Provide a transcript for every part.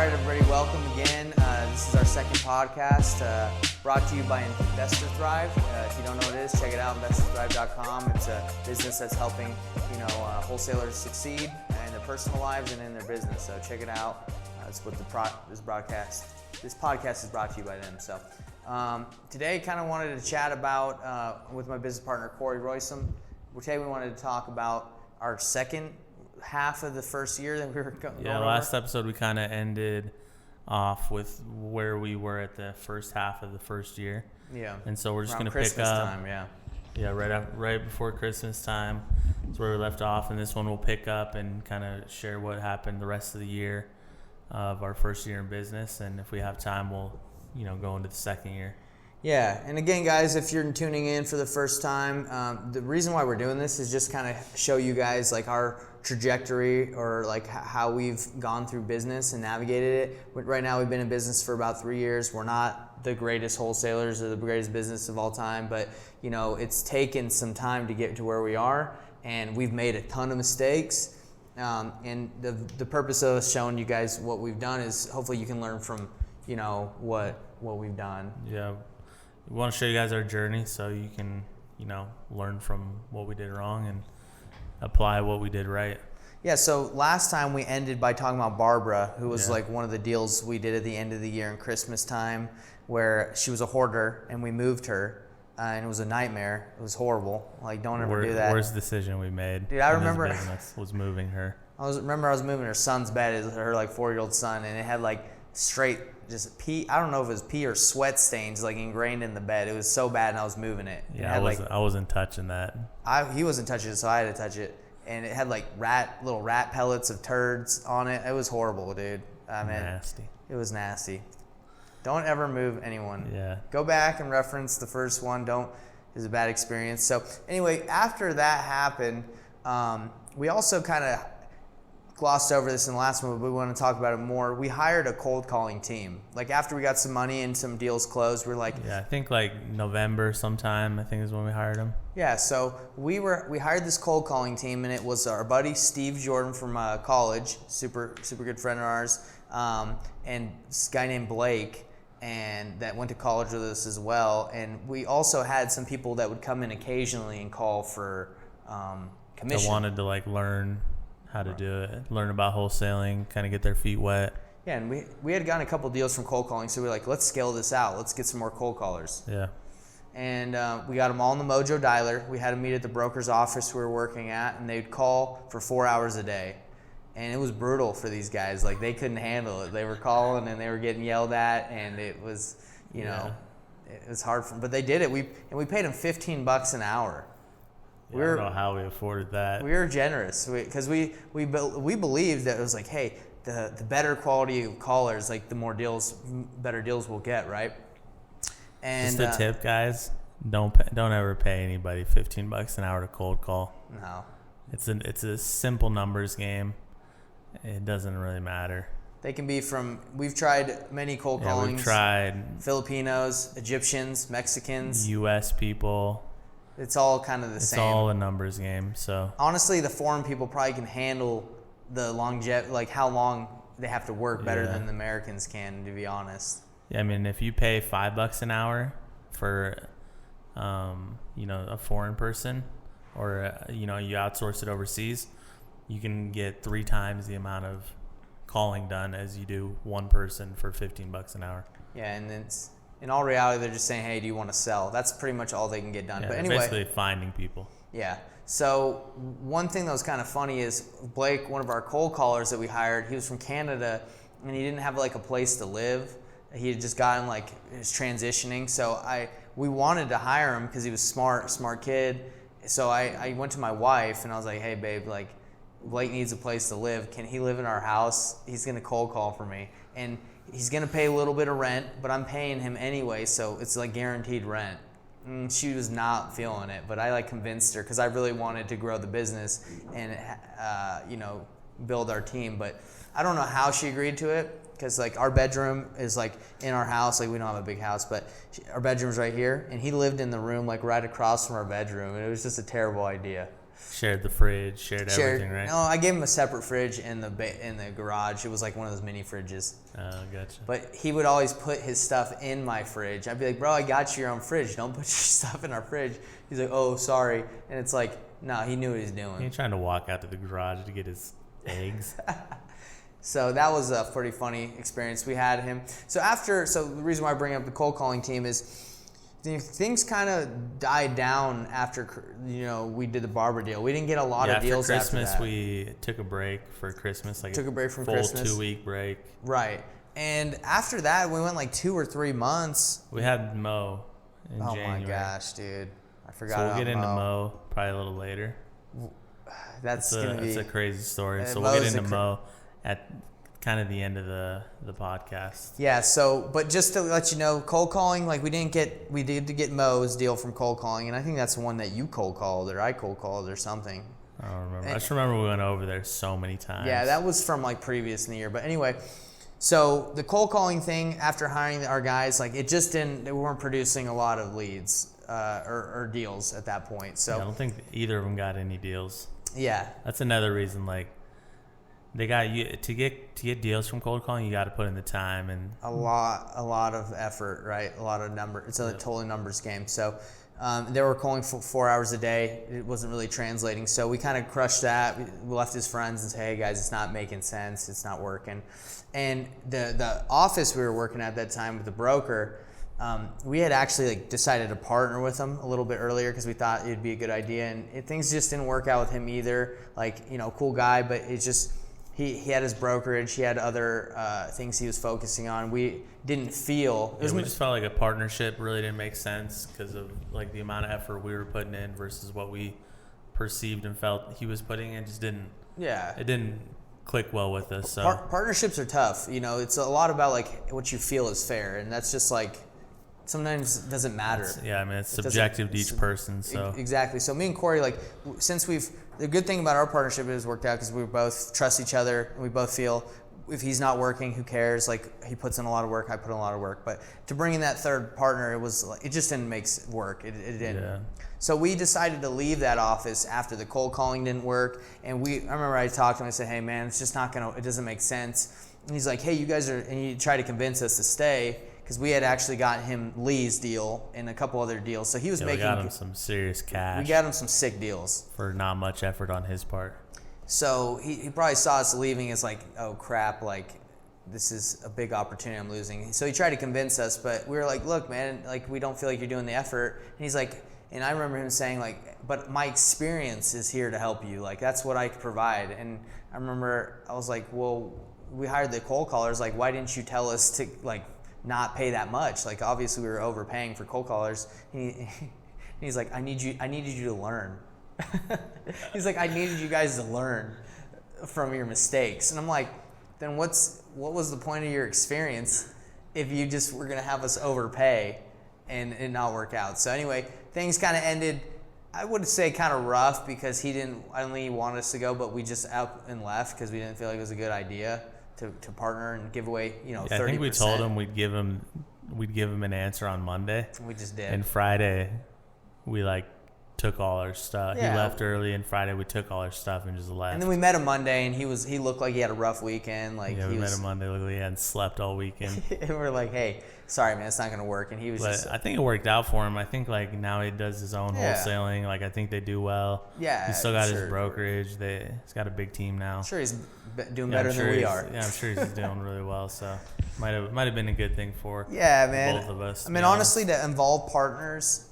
right, everybody, welcome again. This is our second podcast brought to you by Investor Thrive. If you don't know what it is, check it out, investorthrive.com. It's a business that's helping wholesalers succeed in their personal lives and in their business. So check it out. That's what this podcast is brought to you by them. So today, kind of wanted to chat about with my business partner Corey Roysum. Today, we wanted to talk about our second half of the first year that we were going over. Last episode we kind of ended off with where we were at the first half of the first year. Yeah. And so we're just going to Christmas pick up. time, yeah. Yeah, right before Christmas time. That's where we left off, and this one we'll pick up and kind of share what happened the rest of the year of our first year in business, and if we have time, we'll go into the second year. Yeah, and again, guys, if you're tuning in for the first time, the reason why we're doing this is just kind of show you guys like our trajectory or like how we've gone through business and navigated it. Right now, we've been in business for about 3 years. We're not the greatest wholesalers or the greatest business of all time, but it's taken some time to get to where we are, and we've made a ton of mistakes. And the purpose of us showing you guys what we've done is hopefully you can learn from what we've done. Yeah. We want to show you guys our journey so you can, learn from what we did wrong and apply what we did right. Yeah, so last time we ended by talking about Barbara, who was like one of the deals we did at the end of the year in Christmas time, where she was a hoarder and we moved her, and it was a nightmare. It was horrible. Like, don't ever do that. Worst decision we made. Dude, I remember in this business was moving her. I was moving her son's bed, her like 4-year-old son, and it had like straight just pee. I don't know if it was pee or sweat stains like ingrained in the bed. It was so bad, and I was moving it. Yeah, I wasn't touching that. He wasn't touching it, so I had to touch it. And it had like little rat pellets of turds on it. It was horrible, dude. Nasty. It was nasty. Don't ever move anyone. Yeah. Go back and reference the first one. It was a bad experience. So anyway, after that happened, we also kind of glossed over this in the last one, but we want to talk about it more. We hired a cold calling team. Like after we got some money and some deals closed, we're like, I think like November sometime, I think is when we hired them. Yeah, so we hired this cold calling team, and it was our buddy Steve Jordan from college, super good friend of ours, and this guy named Blake, and that went to college with us as well. And we also had some people that would come in occasionally and call for commission. They wanted to like learn how to do it, learn about wholesaling, kind of get their feet wet. Yeah, and we had gotten a couple deals from cold calling, so we were like, let's scale this out. Let's get some more cold callers. Yeah. And we got them all in the Mojo dialer. We had them meet at the broker's office we were working at, and they'd call for 4 hours a day. And it was brutal for these guys. Like, they couldn't handle it. They were calling, and they were getting yelled at, and it was, it was hard for them. But they did it. We paid them $15 an hour. I don't know how we afforded that. We were generous because we believed that it was like, hey, the better quality of callers, like the more deals, better deals we'll get, right? And just a tip, guys: don't ever pay anybody $15 an hour to cold call. No, it's a simple numbers game. It doesn't really matter. They can be we've tried many cold callings. We've tried Filipinos, Egyptians, Mexicans, U.S. people. It's all kind of the same. It's all a numbers game. So honestly, the foreign people probably can handle the longevity, like how long they have to work better than the Americans can, to be honest. Yeah, I mean, if you pay $5 an hour for, a foreign person, or you outsource it overseas, you can get 3 times the amount of calling done as you do one person for $15 an hour. Yeah, and it's. In all reality, they're just saying, hey, do you want to sell? That's pretty much all they can get done. Yeah, but anyway, basically finding people. Yeah. So one thing that was kind of funny is Blake, one of our cold callers that we hired, he was from Canada, and he didn't have like a place to live. He had just gotten his transitioning. So we wanted to hire him because he was smart kid. So I went to my wife and I was like, hey, babe, like Blake needs a place to live. Can he live in our house? He's going to cold call for me. And he's going to pay a little bit of rent, but I'm paying him anyway, so it's like guaranteed rent. She was not feeling it, but I convinced her because I really wanted to grow the business and build our team. But I don't know how she agreed to it because our bedroom is in our house. We don't have a big house, but our bedroom's right here, and he lived in the room right across from our bedroom, and it was just a terrible idea. Shared the fridge, shared everything, right? No, I gave him a separate fridge in the garage. It was like one of those mini fridges. Oh, gotcha. But he would always put his stuff in my fridge. I'd be like, bro, I got you your own fridge. Don't put your stuff in our fridge. He's like, oh, sorry. And it's like, no, he knew what he was doing. He ain't trying to walk out to the garage to get his eggs. So that was a pretty funny experience we had him. So the reason why I bring up the cold calling team is things kind of died down after, we did the barber deal. We didn't get a lot of deals after Christmas. We took a break for Christmas, took a break from full Christmas. 2-week break. Right. And after that, we went like 2 or 3 months. We had Mo in January. Oh my gosh, dude. I forgot So about we'll get into Mo. Mo probably a little later. That's a crazy story. So we'll get into Mo at kind of the end of the podcast. Yeah, but just to let you know, cold calling, like we did get Mo's deal from cold calling, and I think that's the one that you cold called or I cold called or something. I don't remember. I just remember we went over there so many times. Yeah, that was from like previous in the year. But anyway, so the cold calling thing after hiring our guys, like they weren't producing a lot of leads or deals at that point. So I don't think either of them got any deals. Yeah. That's another reason, like, they got you to get deals from cold calling. You got to put in the time and a lot of effort, right? A lot of number. It's a totally numbers game. So they were calling for 4 hours a day. It wasn't really translating. So we kind of crushed that. We left his friends and said, "Hey guys, it's not making sense. It's not working." And the office we were working at that time with the broker, we had actually decided to partner with him a little bit earlier because we thought it'd be a good idea. And things just didn't work out with him either. Cool guy, but it's just. He had his brokerage. He had other things he was focusing on. We didn't feel... we just felt like a partnership really didn't make sense because of the amount of effort we were putting in versus what we perceived and felt he was putting in. Just didn't... Yeah. It didn't click well with us. So partnerships are tough. It's a lot about what you feel is fair, and that's just sometimes it doesn't matter. It's subjective to each person. So exactly. So me and Corey, since the good thing about our partnership is worked out because we both trust each other and we both feel if he's not working, who cares? He puts in a lot of work, I put in a lot of work. But to bring in that third partner, it just didn't make work. It didn't. Yeah. So we decided to leave that office after the cold calling didn't work. And I remember I talked to him. I said, "Hey man, it's just not it doesn't make sense." And he's like, "Hey, you guys are," and he tried to convince us to stay. Because we had actually got him Lee's deal and a couple other deals. So he was making... We got him some serious cash. We got him some sick deals. For not much effort on his part. So he probably saw us leaving as oh crap, this is a big opportunity I'm losing. So he tried to convince us, but we were like, look man, we don't feel like you're doing the effort. And he's like, and I remember him saying but my experience is here to help you. That's what I provide. And I remember I was like, well, we hired the cold callers. Why didn't you tell us to not pay that much? Obviously we were overpaying for cold callers. He's like, I needed you to learn. He's like, I needed you guys to learn from your mistakes. And I'm like, then what was the point of your experience if you just were gonna have us overpay and not work out? So anyway, things kind of ended, I would say kind of rough because I don't think he wanted us to go, but we just up and left because we didn't feel like it was a good idea to partner and give away, 30%. I think we told him we'd give him an answer on Monday. We just did. And Friday, we took all our stuff. Yeah. He left early, and Friday we took all our stuff and just left. And then we met him Monday, and he looked like he had a rough weekend. We met him Monday. Looked like he hadn't slept all weekend. And we're like, hey, sorry man, it's not gonna work. And he was I think it worked out for him. I think now he does his own wholesaling. I think they do well. Yeah. He's still got his brokerage. He's got a big team now. I'm sure he's doing better than we are. Yeah, I'm sure he's doing really well. So might have been a good thing for both of us. Honestly, to involve partners,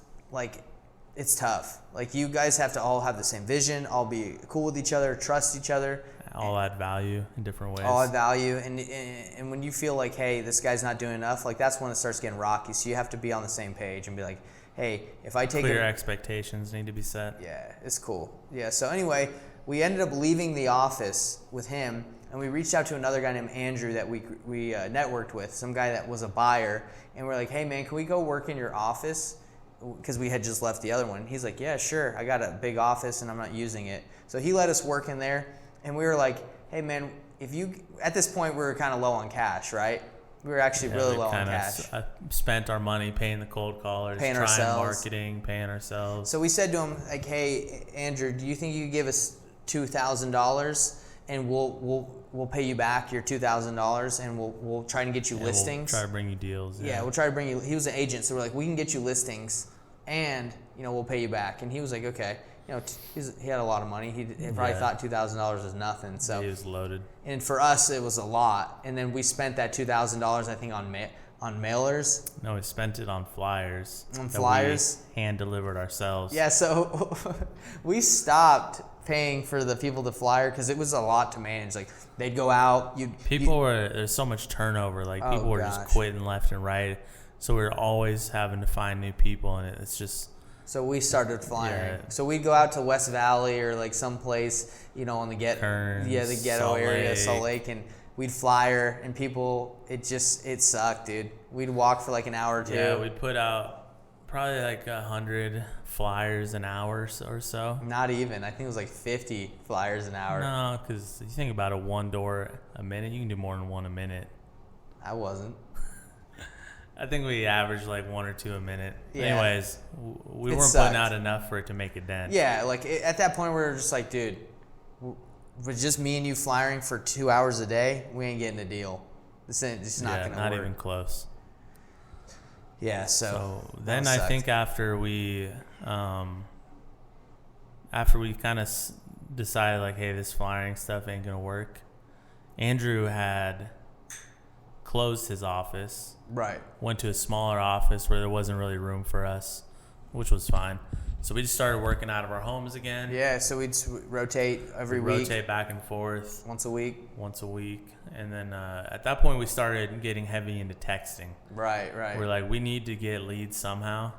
it's tough. You guys have to all have the same vision, all be cool with each other, trust each other. All add value in different ways. All add value. And when you feel hey, this guy's not doing enough, that's when it starts getting rocky. So you have to be on the same page and be like, hey, if I take clear expectations need to be set. Yeah, it's cool. Yeah, so anyway, we ended up leaving the office with him, and we reached out to another guy named Andrew that we networked with, some guy that was a buyer. And we're like, hey, man, can we go work in your office? Because we had just left the other one. He's like, yeah, sure. I got a big office and I'm not using it. So he let us work in there, and we were like, hey man, at this point we were kind of low on cash, right? We were actually really low on cash. Spent our money paying the cold callers, paying trying ourselves. marketing, paying ourselves. So we said to him, like, hey, Andrew, do you think you could give us $2,000 and we'll pay you back your $2,000 and we'll try to get you listings. We'll try to bring you deals. Yeah, we'll try to bring you. He was an agent, so we're like, we can get you listings and we'll pay you back. And he was like, okay. He had a lot of money. He probably thought $2,000 was nothing. So he was loaded. And for us, it was a lot. And then we spent that $2,000, I think, on mailers. No, we spent it on flyers. On flyers? We hand delivered ourselves. Yeah, so we stopped paying for the people to flyer because it was a lot to manage. Like, they'd go out. There's so much turnover. Like, people were just quitting left and right. So we were always having to find new people, and it's just... So we started flying. Yeah. So we'd go out to West Valley or like someplace, on the the ghetto area, Salt Lake, and we'd flyer, and people, it sucked, dude. We'd walk for like an hour or two. Yeah, we'd put out probably like 100 flyers an hour or so. Not even. I think it was like 50 flyers an hour. No, because you think about it, one door a minute, you can do more than one a minute. I wasn't. I think we averaged like one or two a minute. Yeah. Anyways, we weren't putting out enough for it to make a dent. Yeah, like at that point we were just like, dude, with just me and you flying for 2 hours a day, we ain't getting a deal. This ain't just not gonna work. Not even close. Yeah, so then I think after we kind of decided like, hey, this flying stuff ain't gonna work. Andrew had closed his office. Right. Went to a smaller office where there wasn't really room for us, which was fine. So we just started working out of our homes again. Yeah, so we'd rotate every week. Rotate back and forth. Once a week. And then at that point we started getting heavy into texting. Right. We're like, we need to get leads somehow.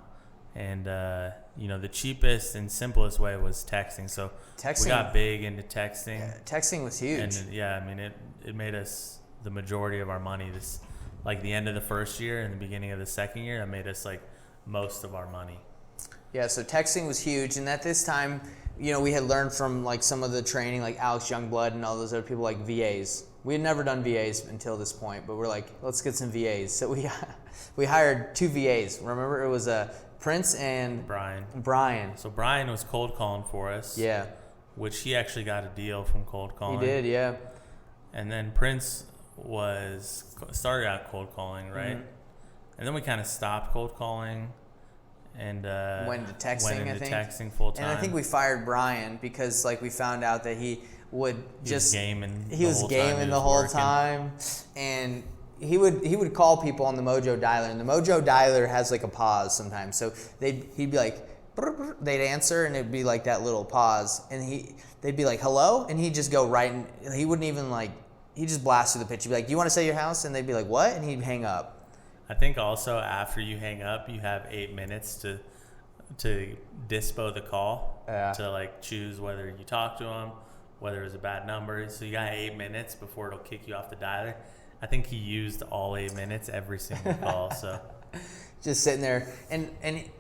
And, the cheapest and simplest way was texting. So we got big into texting. Yeah, texting was huge. And it made us the majority of our money. Like the end of the first year and the beginning of the second year, that made us like most of our money. Yeah, so texting was huge, and at this time, we had learned from like some of the training, like Alex Youngblood and all those other people, like VAs. We had never done VAs until this point, but we're like, let's get some VAs. So we hired 2 VAs. Remember, it was Prince and Brian. So Brian was cold calling for us. Yeah. Which he actually got a deal from cold calling. He did, yeah. And then Prince started out cold calling, right? Mm-hmm. And then we kind of stopped cold calling and went into texting, texting full time. And I think we fired Brian because like we found out that he was gaming the whole time, and he would call people on the Mojo dialer, and the Mojo dialer has like a pause sometimes. So he'd be like, they'd answer, and it'd be like that little pause, and they'd be like, hello, and he'd just go right, and he wouldn't even like. He just blasted the pitch. He'd be like, "Do you want to sell your house?" And they'd be like, "What?" And he'd hang up. I think also after you hang up, you have 8 minutes to dispo the call, to like choose whether you talk to him, whether it was a bad number. So you got 8 minutes before it'll kick you off the dialer. I think he used all 8 minutes every single call. So just sitting there, and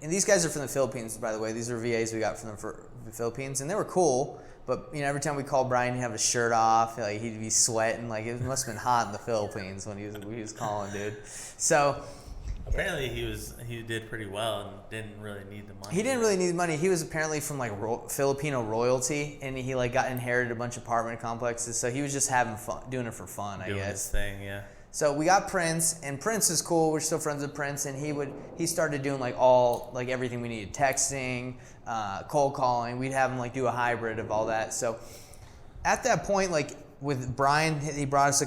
these guys are from the Philippines, by the way. These are VAs we got from the Philippines, and they were cool. But every time we called Brian, he'd have his shirt off. Like he'd be sweating. Like it must have been hot in the Philippines when he was calling, dude. So apparently he did pretty well and didn't really need the money. He didn't really need the money. He was apparently from like Filipino royalty, and he like got inherited a bunch of apartment complexes. So he was just having fun, doing it for fun, I guess. Doing his thing, yeah. So we got Prince, and Prince is cool. We're still friends with Prince, and he started doing like everything we needed: texting, cold calling. We'd have him like do a hybrid of all that. So at that point, like with Brian, he brought us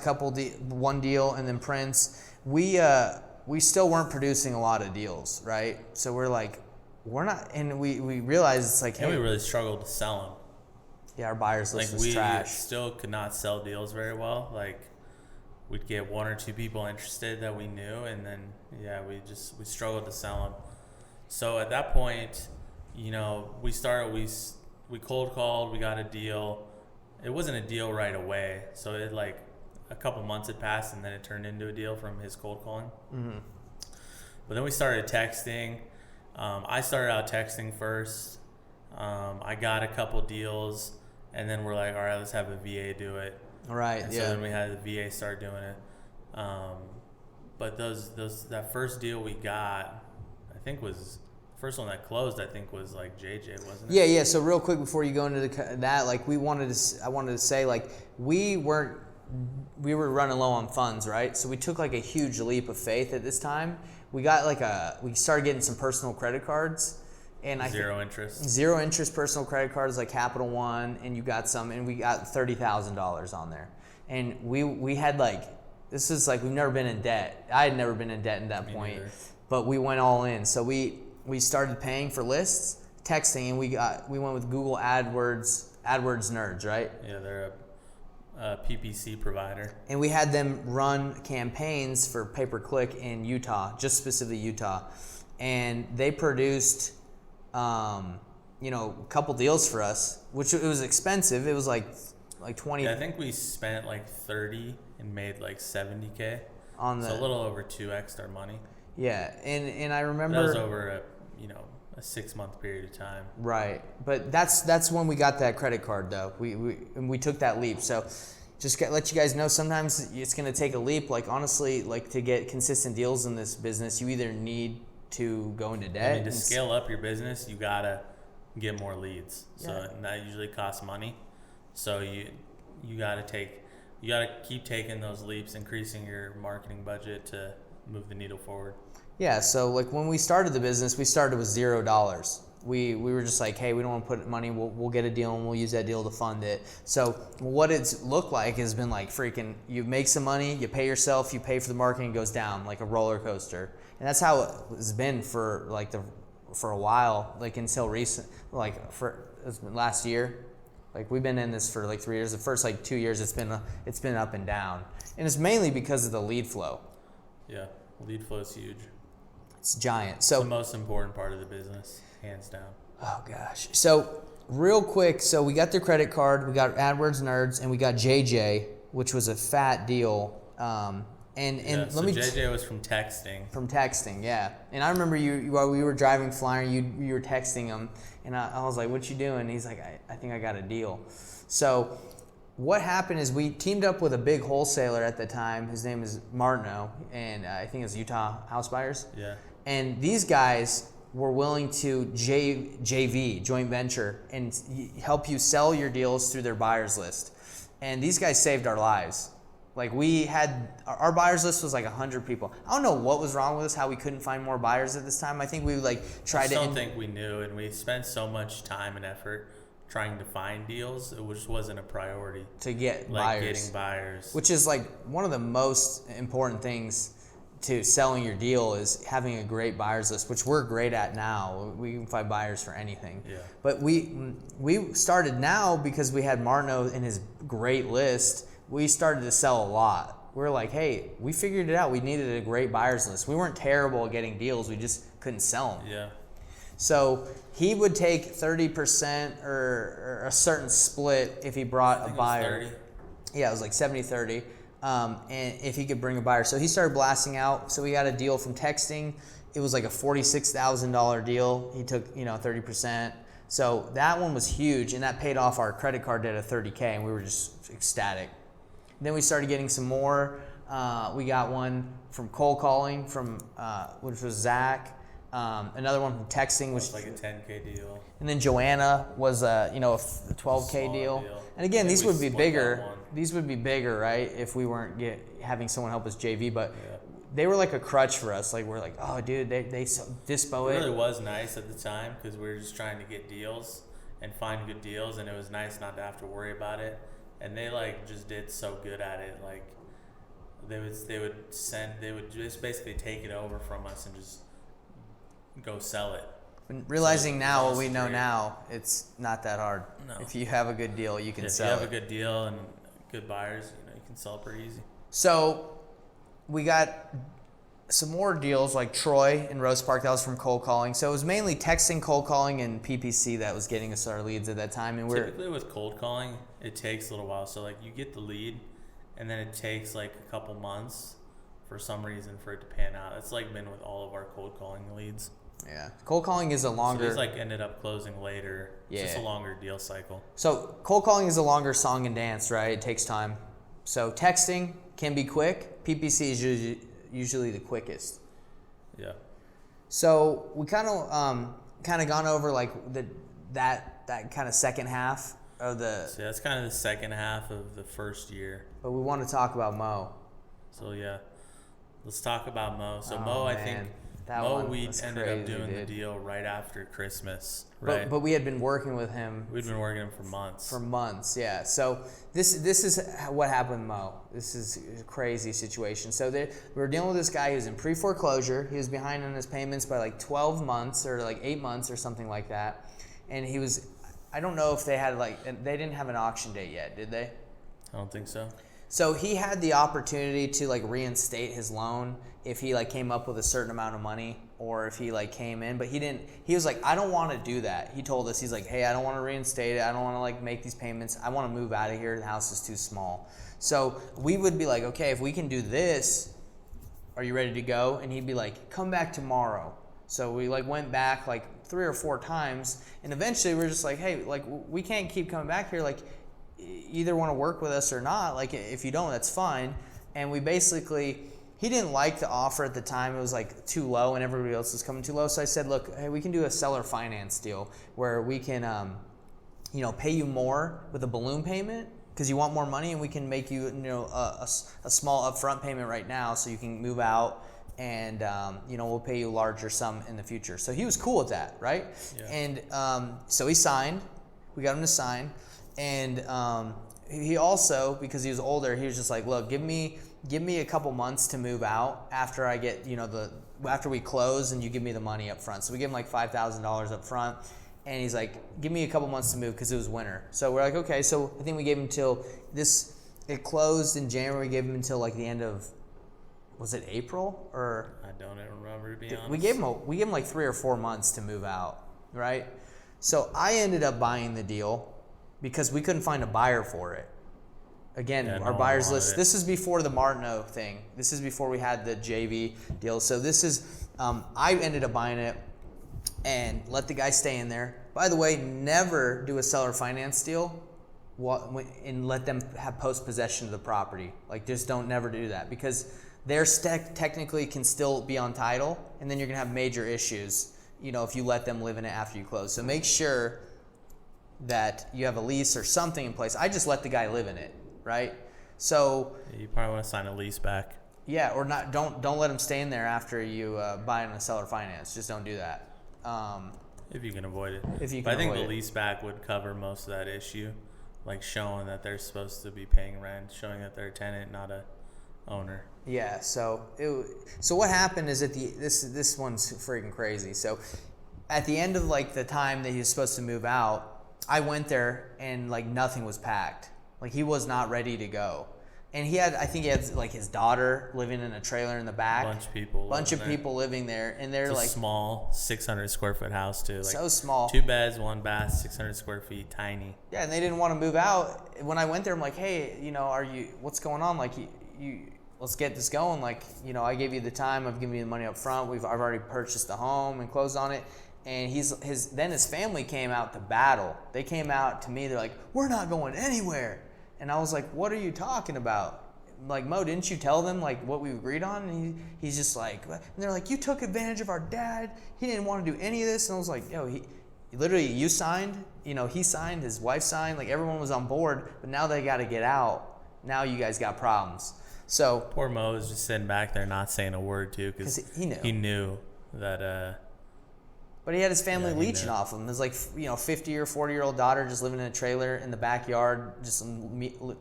one deal, and then Prince, we still weren't producing a lot of deals, right? So we're like, we're not, and we realized it's like, and we really struggled to sell them. Yeah, our buyers list was We trash. still could not sell deals very well. Like we'd get 1 or 2 people interested that we knew, and then we struggled to sell them. So at that point, we cold called, we got a deal. It wasn't a deal right away, so it like a couple months had passed, and then it turned into a deal from his cold calling. Mm-hmm. But then we started texting. I started out texting first. I got a couple deals, and then we're like, all right, let's have a VA do it. Right. And so then we had the VA start doing it. But that first deal we got, I think was the first one that closed. I think was like JJ, wasn't it? Yeah. So real quick before you go into that, like I wanted to say, like we were running low on funds, right? So we took like a huge leap of faith at this time. We started getting some personal credit cards, and zero interest personal credit cards like Capital One, and you got some, and we got $30,000 on there, and we had like, this is like, we've never been in debt. I had never been in debt at that point, but we went all in. So we started paying for lists, texting, and we went with Google AdWords Nerds, right? Yeah, they're a PPC provider. And we had them run campaigns for pay-per-click in Utah, just specifically Utah. And they produced, a couple deals for us, which it was expensive. It was like 20. Yeah, I think we spent like 30 and made like 70K. So a little over 2x our money. Yeah, and I remember. That was over a 6-month period of time. Right, but that's when we got that credit card though. We took that leap. So just let you guys know, sometimes it's gonna take a leap. Like honestly, like to get consistent deals in this business, you either need to go into debt. I mean, to scale up your business, you gotta get more leads. So and that usually costs money. So you gotta keep taking those leaps, increasing your marketing budget to move the needle forward. Yeah, so like when we started the business, we started with $0. We were just like, hey, we don't want to put money, we'll get a deal and we'll use that deal to fund it. So what it's looked like has been like freaking, you make some money, you pay yourself, you pay for the marketing, it goes down like a roller coaster. And that's how it's been for a while, like until recent, it's been last year. Like we've been in this for like 3 years. The first like 2 years, it's been up and down. And it's mainly because of the lead flow. Yeah, lead flow is huge. It's giant. So it's the most important part of the business, hands down. Oh gosh. So real quick, so we got the credit card, we got AdWords Nerds, and we got JJ, which was a fat deal. JJ was from texting. From texting, yeah. And I remember you while we were driving Flyer, you were texting him, and I was like, "What you doing?" And he's like, "I think I got a deal." So what happened is we teamed up with a big wholesaler at the time. His name is Martineau, and I think it's Utah House Buyers. Yeah. And these guys were willing to JV, joint venture, and help you sell your deals through their buyers list. And these guys saved our lives. Like we had, our buyers list was like 100 people. I don't know what was wrong with us, how we couldn't find more buyers at this time. I think we tried to. I don't think we knew, and we spent so much time and effort trying to find deals, it just wasn't a priority. To get getting buyers. Which is like one of the most important things to selling your deal is having a great buyers list, which we're great at now. We can find buyers for anything. Yeah. But we started now because we had Martineau in his great list. We started to sell a lot. We were like, hey, we figured it out. We needed a great buyers list. We weren't terrible at getting deals. We just couldn't sell them. Yeah. So he would take 30% or a certain split if he brought a buyer. It was 30. Yeah, it was like 70-30. And if he could bring a buyer. So he started blasting out. So we got a deal from texting. It was like a $46,000 deal. He took, 30%. So that one was huge, and that paid off our credit card debt of $30K, and we were just ecstatic. Then we started getting some more. We got one from cold calling which was Zach. Another one from texting, which was like a $10K deal. And then Joanna was a $12K deal. And again, these would be bigger. These would be bigger, right? If we weren't having someone help us JV, but they were like a crutch for us. Like we're like, oh, dude, they dispo it. It really was nice at the time because we were just trying to get deals and find good deals, and it was nice not to have to worry about it. And they just did so good at it. Like they would just basically take it over from us and just go sell it. And realizing now what we know now, it's not that hard. No. If you have a good deal, you can sell it. If you have a good deal and good buyers, you can sell it pretty easy. So we got some more deals like Troy in Rose Park. That was from cold calling. So it was mainly texting, cold calling, and PPC that was getting us our leads at that time. And typically with cold calling, it takes a little while. So you get the lead, and then it takes a couple months for some reason for it to pan out. It's been with all of our cold calling leads. Yeah, cold calling is a longer. So these ended up closing later. It's just a longer deal cycle. So cold calling is a longer song and dance, right? It takes time. So texting can be quick. PPC is usually the quickest. Yeah. So we kind of gone over like that kind of second half of the. So that's kind of the second half of the first year. But we want to talk about Mo. So yeah, let's talk about Mo. So Mo, man. I think That Mo, one we was ended crazy, up doing dude. the deal right after Christmas, right? But we had been working with him. We'd been working for months. For months, yeah. So this is what happened with Mo. This is a crazy situation. So we were dealing with this guy who was in pre-foreclosure. He was behind on his payments by like 12 months or like 8 months or something like that. And he was, I don't know if they had they didn't have an auction date yet, did they? I don't think so. So he had the opportunity to like reinstate his loan if he like came up with a certain amount of money, or if he like came in, but he didn't. He was like, I don't want to do that. He told us, he's like, hey, I don't want to reinstate it. I don't want to like make these payments. I want to move out of here. The house is too small. So we would be like, okay, if we can do this, are you ready to go? And he'd be like, come back tomorrow. So we like went back like 3 or 4 times, and eventually we're just like, hey, like we can't keep coming back here. Like either want to work with us or not. Like if you don't, that's fine. And we basically, he didn't like the offer at the time. It was like too low and everybody else was coming too low. So I said, look, hey, we can do a seller finance deal where we can, pay you more with a balloon payment because you want more money, and we can make you, a small upfront payment right now so you can move out, and, we'll pay you a larger sum in the future. So he was cool with that, right? Yeah. And so he signed. We got him to sign. And he also, because he was older, he was just like, look, give me a couple months to move out after I get, after we close and you give me the money up front. So we give him like $5,000 up front, and he's like, give me a couple months to move because it was winter. So we're like, okay. So I think we gave him until it closed in January. We gave him until like the end of, was it April or? I don't even remember, to be honest. We gave him like 3 or 4 months to move out, right? So I ended up buying the deal because we couldn't find a buyer for it. Again, Yeah, our no buyers one list, wanted it. this is before the Martineau thing. This is before we had the JV deal. So this is, I ended up buying it and let the guy stay in there. By the way, never do a seller finance deal and let them have post-possession of the property. Like just never do that, because their technically can still be on title, and then you're gonna have major issues, if you let them live in it after you close. So make sure that you have a lease or something in place. I just let the guy live in it, right? So You probably want to sign a lease back. yeah, or not. Don't let him stay in there after you buy it on a seller finance. Just don't do that. If you can avoid it. If you But can I think avoid the it. lease back would cover most of that issue, like showing that they're supposed to be paying rent, showing that they're a tenant, not a owner. Yeah. So what happened is this one's freaking crazy. So at the end of like the time that he was supposed to move out, I went there and like nothing was packed. Like he was not ready to go. And I think he had like his daughter living in a trailer in the back. Bunch of people living there, and they're It's a like small 600 square foot house too. Like so small. 2 beds, 1 bath, 600 square feet, tiny. Yeah, and they didn't want to move out. When I went there, I'm like, hey, what's going on? Like, you let's get this going. Like, I gave you the time. I've given you the money up front. I've already purchased the home and closed on it. And then his family came out to battle. They came out to me. They're like, we're not going anywhere. And I was like, what are you talking about? Like, Mo, didn't you tell them like what we agreed on? And he's just like, and they're like, you took advantage of our dad. He didn't want to do any of this. And I was like, yo, you signed, he signed, his wife signed, like everyone was on board, but now they got to get out. Now you guys got problems. So Poor Mo was just sitting back there not saying a word too, because he knew that. But he had his family Yeah, he leeching knew. off him. His 50 or 40-year-old daughter just living in a trailer in the backyard, just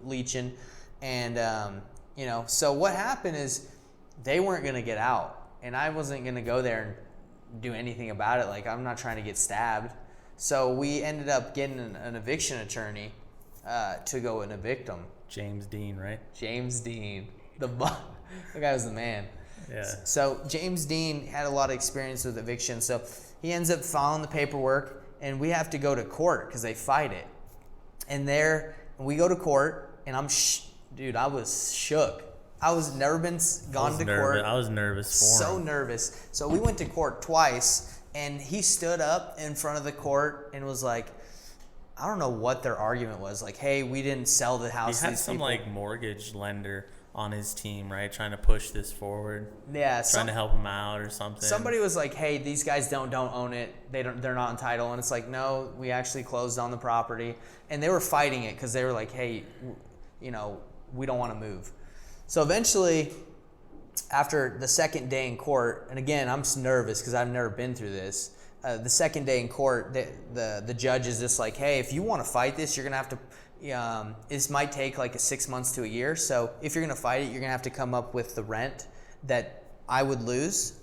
leeching. And, so what happened is they weren't going to get out. And I wasn't going to go there and do anything about it. Like, I'm not trying to get stabbed. So we ended up getting an eviction attorney to go and evict him. James Dean, right? James Dean. The guy was the man. Yeah. So James Dean had a lot of experience with eviction. So he ends up filing the paperwork, and we have to go to court because they fight it. And we go to court, and dude, I was shook. I was never been gone to court. I was nervous for So him. nervous. So we went to court twice, and he stood up in front of the court and was like, I don't know what their argument was. Like, hey, we didn't sell the house. He to had these some people. like mortgage lender on his team, right? Trying to push this forward. Yeah. Trying to help him out or something. Somebody was like, "Hey, these guys don't own it. They're not entitled." And it's like, no, we actually closed on the property, and they were fighting it because they were like, "Hey, we don't want to move." So eventually, after the second day in court, and again, I'm nervous because I've never been through this. The second day in court, the judge is just like, "Hey, if you want to fight this, you're gonna have to. This might take like 6 months to a year. So if you're gonna fight it, you're gonna have to come up with the rent that I would lose,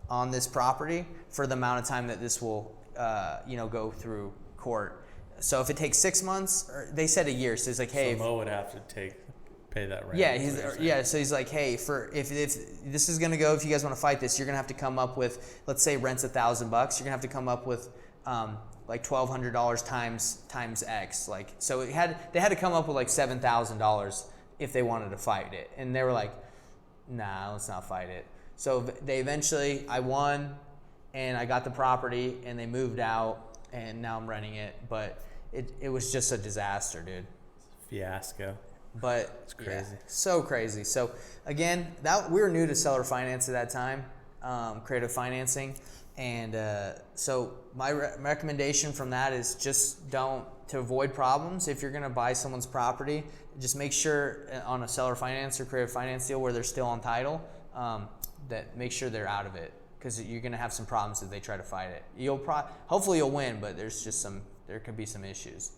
on this property for the amount of time that this will, go through court. So if it takes 6 months, or they said a year, so it's like, hey, so Mo would have to pay that rent. Yeah, so he's like, hey, if this is gonna go, if you guys want to fight this, you're gonna have to come up with, let's say rent's $1,000, you're gonna have to come up with like $1,200 times X. Like, so they had to come up with like $7,000 if they wanted to fight it, and they were like, nah, let's not fight it. So they eventually, I won, and I got the property, and they moved out, and now I'm renting it. But it was just a disaster, dude. Fiasco. But it's crazy. Yeah, so crazy. So again, we were new to seller finance at that time, creative financing. And so my recommendation from that is just to avoid problems. If you're going to buy someone's property, just make sure on a seller finance or creative finance deal where they're still on title, that make sure they're out of it, because you're going to have some problems if they try to fight it. Hopefully you'll win, but there could be some issues.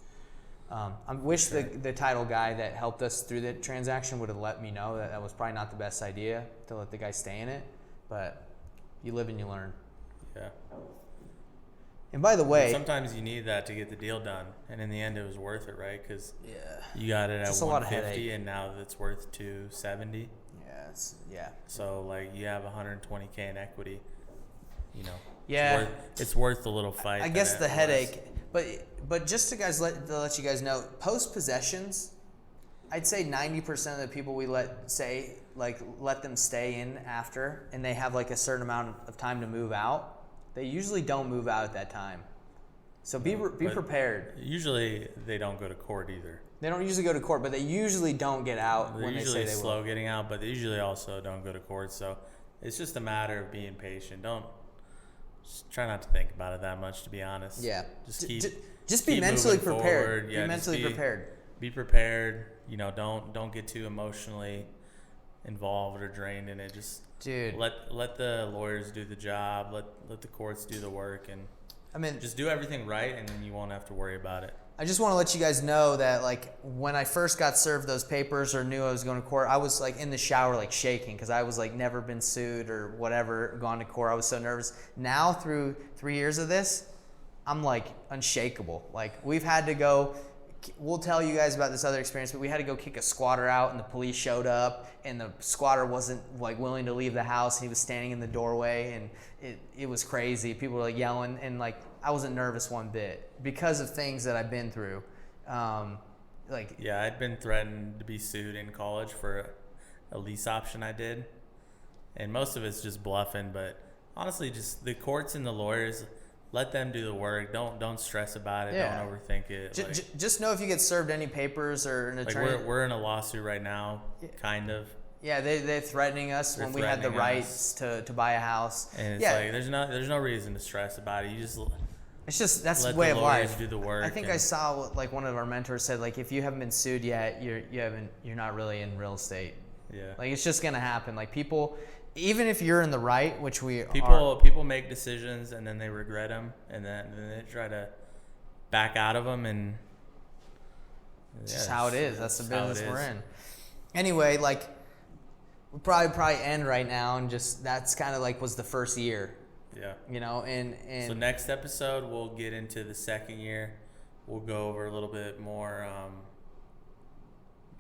I wish the title guy that helped us through the transaction would have let me know that was probably not the best idea to let the guy stay in it, but you live and you learn. Yeah. And by the way, sometimes you need that to get the deal done, and in the end, it was worth it, right? Because you got it at just 150, and now it's worth 270. Yeah. So like you have 120K in equity. Yeah. It's worth the little fight. I guess the headache, but just to let you guys know, post possessions, I'd say 90% of the people we let them stay in after, and they have like a certain amount of time to move out. They usually don't move out at that time. So be prepared. Usually they don't go to court either. They don't usually go to court, but they usually don't get out when they say they will. They're usually slow getting out, but they usually also don't go to court. So it's just a matter of being patient. Just try not to think about it that much, to be honest. Yeah. Just be mentally prepared. Forward. Yeah, be mentally prepared. Be prepared. Don't get too emotionally involved or drained in it. Just let the lawyers do the job. Let the courts do the work, and just do everything right, and then you won't have to worry about it. I just want to let you guys know that like when I first got served those papers or knew I was going to court, I was like in the shower like shaking because I was like never been sued or whatever, gone to court. I was so nervous. Now through 3 years of this, I'm like unshakable. Like we've had to go. We'll tell you guys about this other experience, but we had to go kick a squatter out, and the police showed up, and the squatter wasn't like willing to leave the house. He was standing in the doorway, and it was crazy. People were like yelling, and like I wasn't nervous one bit because of things that I've been through. I'd been threatened to be sued in college for a lease option I did, and most of it's just bluffing. But honestly, just the courts and the lawyers. Let them do the work. Don't stress about it. Yeah. Don't overthink it. Just know if you get served any papers or an attorney. Like we're in a lawsuit right now, kind of. Yeah, they're threatening us when we had the rights to buy a house. And it's like there's no reason to stress about it. It's just that's the way of life. Do the work. I think I saw what like one of our mentors said, like if you haven't been sued yet, you're not really in real estate. Yeah. Like it's just gonna happen. Like people. Even if you're in the right, which we are. People make decisions and then they regret them, and then they try to back out of them, and it's just how it is. That's the business we're in. Anyway, like we'll probably end right now, and just that's kind of like was the first year. Yeah. And so next episode we'll get into the second year. We'll go over a little bit more.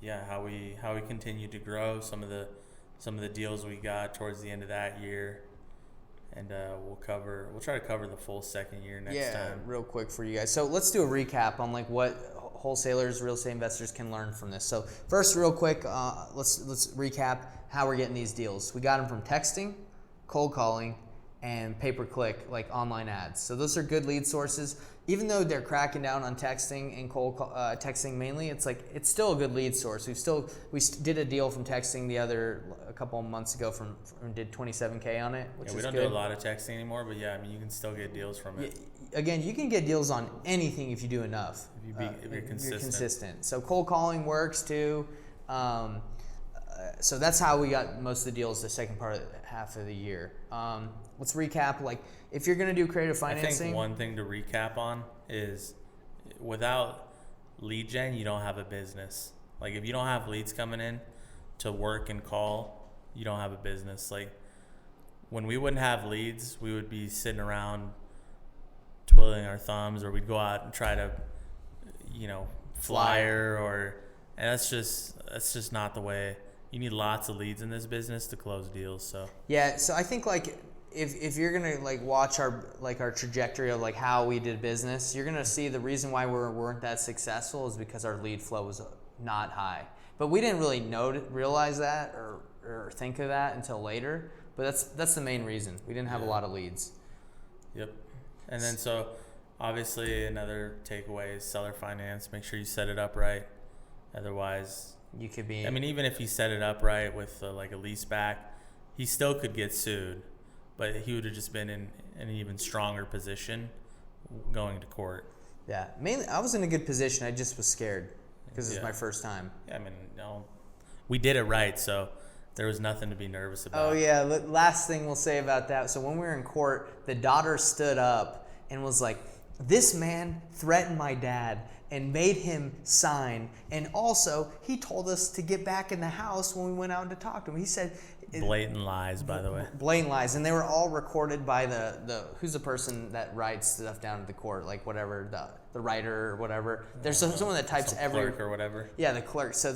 How we continue to grow, some of the deals we got towards the end of that year, and we'll try to cover the full second year next time. Yeah, real quick for you guys. So let's do a recap on like what wholesalers, real estate investors can learn from this. So first, real quick, let's recap how we're getting these deals. We got them from texting, cold calling, and pay-per-click, like online ads. So those are good lead sources. Even though they're cracking down on texting and cold texting mainly, it's still a good lead source. We did a deal from texting a couple of months ago from did 27K on it, which is good. We don't do a lot of texting anymore, but yeah, I mean, you can still get deals from it. Again, you can get deals on anything if you do enough. If you're consistent. So cold calling works too. So that's how we got most of the deals the second part of half of the year. Let's recap. Like, if you're going to do creative financing, I think one thing to recap on is without lead gen, you don't have a business. Like, if you don't have leads coming in to work and call, you don't have a business. Like, when we wouldn't have leads, we would be sitting around twiddling our thumbs, or we'd go out and try to, flyer, and that's just not the way. You need lots of leads in this business to close deals. So yeah, so I think like if you're gonna like watch our trajectory of like how we did business, you're gonna see the reason why we weren't that successful is because our lead flow was not high. But we didn't really realize that or think of that until later. But that's the main reason. We didn't have a lot of leads. Yep. And then so obviously another takeaway is seller finance. Make sure you set it up right. Otherwise, you could be. I mean, even if he set it up right with like a lease back, he still could get sued, but he would have just been in an even stronger position going to court. Yeah, mainly I was in a good position. I just was scared because it was my first time. Yeah, I mean, no, we did it right, so there was nothing to be nervous about. Oh yeah, last thing we'll say about that. So when we were in court, the daughter stood up and was like, "This man threatened my dad and made him sign. And also, he told us to get back in the house when we went out to talk to him." He said... Blatant lies, by the way. Blatant lies. And they were all recorded by the who's the person that writes stuff down at the court, like whatever, the writer or whatever. There's someone that types every... clerk or whatever. Yeah, the clerk. So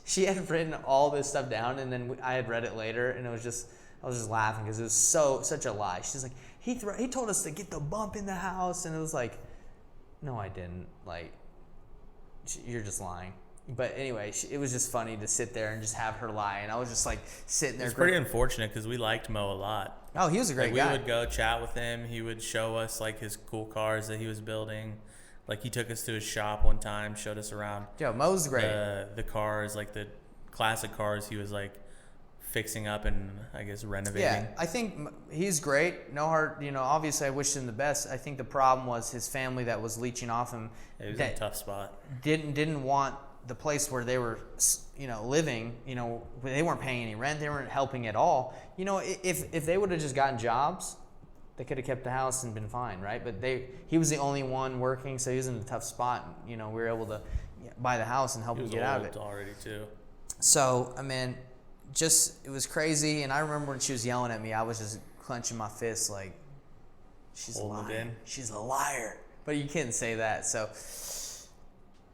she had written all this stuff down, and then I had read it later, and I was just laughing because it was such a lie. She's like, he told us to get the bump in the house, and it was like, no, I didn't. Like, you're just lying. But anyway, it was just funny to sit there and just have her lie, and I was just like sitting there. It's pretty unfortunate because we liked Mo a lot. Oh, he was a great guy. We would go chat with him. He would show us like his cool cars that he was building. Like, he took us to his shop one time, showed us around. Yo, Mo's great. The cars, like the classic cars, he was like fixing up and I guess renovating. Yeah, I think he's great. No hard, obviously I wish him the best. I think the problem was his family that was leeching off him. It was in a tough spot. Didn't want the place where they were, living, they weren't paying any rent. They weren't helping at all. If they would have just gotten jobs, they could have kept the house and been fine, right? But he was the only one working, so he was in a tough spot. We were able to buy the house and help him get out of it. Already too. So, I mean, it was crazy. And I remember when she was yelling at me, I was just clenching my fists like, she's a liar. She's a liar. But you can't say that. So,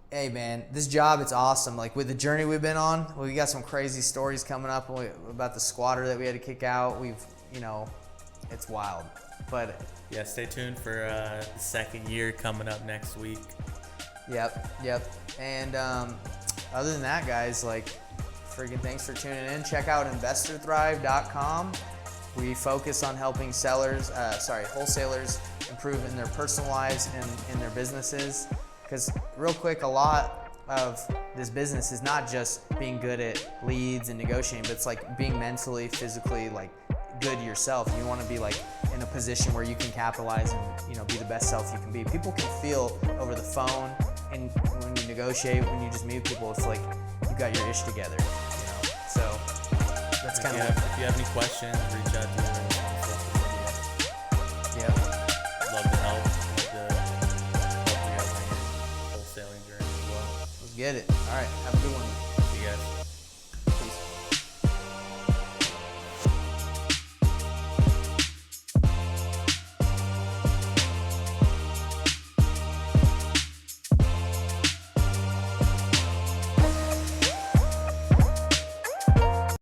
hey, man, this job, it's awesome. Like, with the journey we've been on, we got some crazy stories coming up about the squatter that we had to kick out. It's wild. But yeah, stay tuned for the second year coming up next week. Yep. And other than that, guys, freaking thanks for tuning in. Check out investorthrive.com. We focus on helping wholesalers improve in their personal lives and in their businesses. Because real quick, a lot of this business is not just being good at leads and negotiating, but it's like being mentally, physically, good yourself. You want to be in a position where you can capitalize and be the best self you can be. People can feel over the phone, and when you negotiate, when you just meet people, it's like you got your ish together. So that's kind of. If you have any questions, reach out to me on social media. Yep. Love to help. Love to help you guys on your wholesaling journey as well. Let's get it. All right. Have a good one. See you guys.